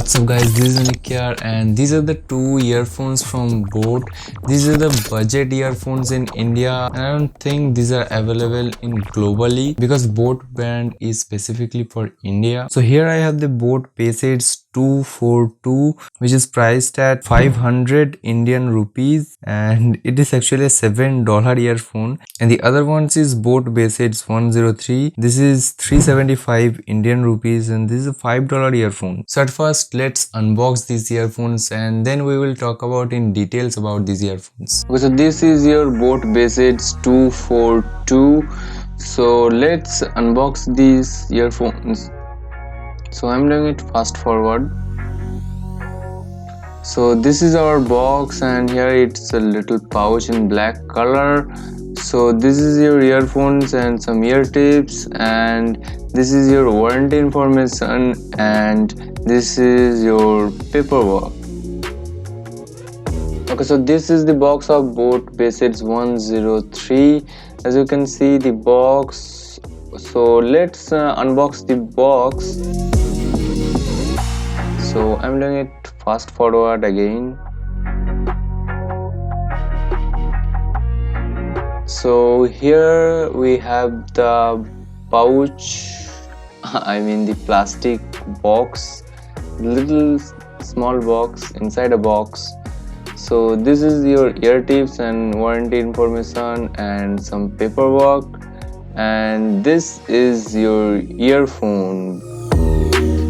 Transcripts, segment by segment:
What's up guys, this is Anik here and these are the two earphones from boAt. These are the budget earphones in India and I don't think these are available in globally because boAt brand is specifically for India. So here I have the boAt Bassheads 242 which is priced at 500 Indian rupees and it is actually a $7 earphone, and the other ones is boAt Bassheads 103. This is 375 Indian rupees and this is a $5 earphone. So at first let's unbox these earphones and then we will talk about in details about these earphones. Okay, so this is your boAt Bassheads 242. So let's unbox these earphones. So I'm doing it fast forward. So this is our box and here it's a little pouch in black color. So this is your earphones and some ear tips, and this is your warranty information, and this is your paperwork. Okay, so this is the box of boAt Bassheads 103. As you can see the box. So let's unbox the box. So I'm doing it fast forward again. So here we have the pouch, I mean the plastic box, little small box inside a box. So this is your ear tips and warranty information and some paperwork, and this is your earphone.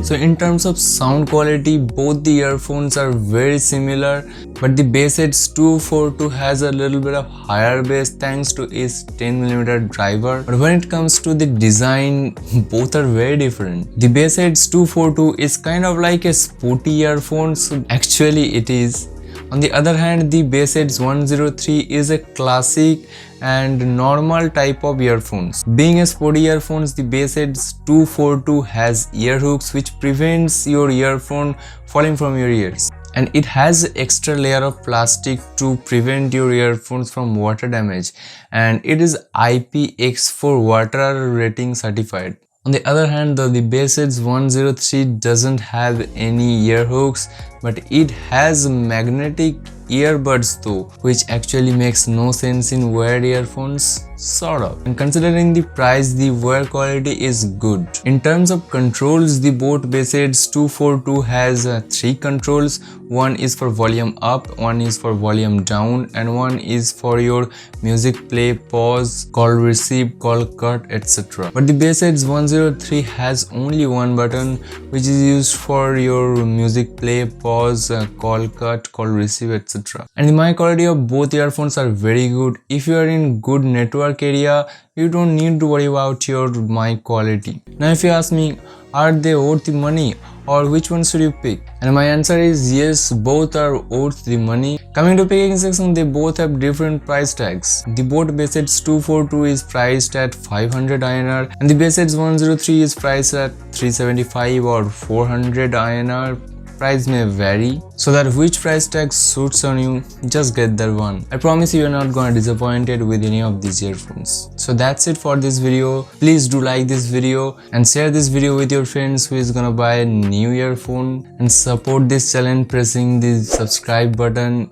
So in terms of sound quality, both the earphones are very similar, but the Bassheads 242 has a little bit of higher bass thanks to its 10mm driver. But when it comes to the design, both are very different. The Bassheads 242 is kind of like a sporty earphone, so actually it is. On the other hand, the Bassheads 103 is a classic and normal type of earphones. Being a sporty earphones, the Bassheads 242 has ear hooks which prevents your earphone falling from your ears. And it has an extra layer of plastic to prevent your earphones from water damage, and it is IPX4 water rating certified. On the other hand though, the Bassheads 103 doesn't have any ear hooks, but it has magnetic earbuds though, which actually makes no sense in wired earphones, sort of. And considering the price, the wear quality is good. In terms of controls, the boAt Bassheads 242 has 3 controls. One is for volume up, one is for volume down, and one is for your music play, pause, call receive, call cut, etc. But the Bassheads 103 has only one button which is used for your music play, pause, call cut, call receive, etc. And the mic quality of both earphones are very good. If you are in good network area, you don't need to worry about your mic quality. Now if you ask me, are they worth the money or which one should you pick? And my answer is yes, both are worth the money. Coming to picking section, they both have different price tags. The boAt Bassheads 242 is priced at 500 INR and the Bassheads 103 is priced at 375 or 400 INR. Price may vary, so that which price tag suits on you, just get that one. I promise you are not gonna disappointed with any of these earphones. So that's it for this video. Please do like this video and share this video with your friends who is gonna buy a new earphone, and support this channel pressing the subscribe button,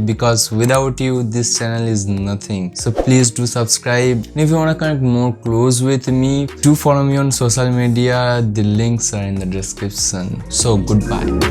because without you this channel is nothing. So please do subscribe, and if you wanna connect more close with me, do follow me on social media. The links are in the description. So goodbye.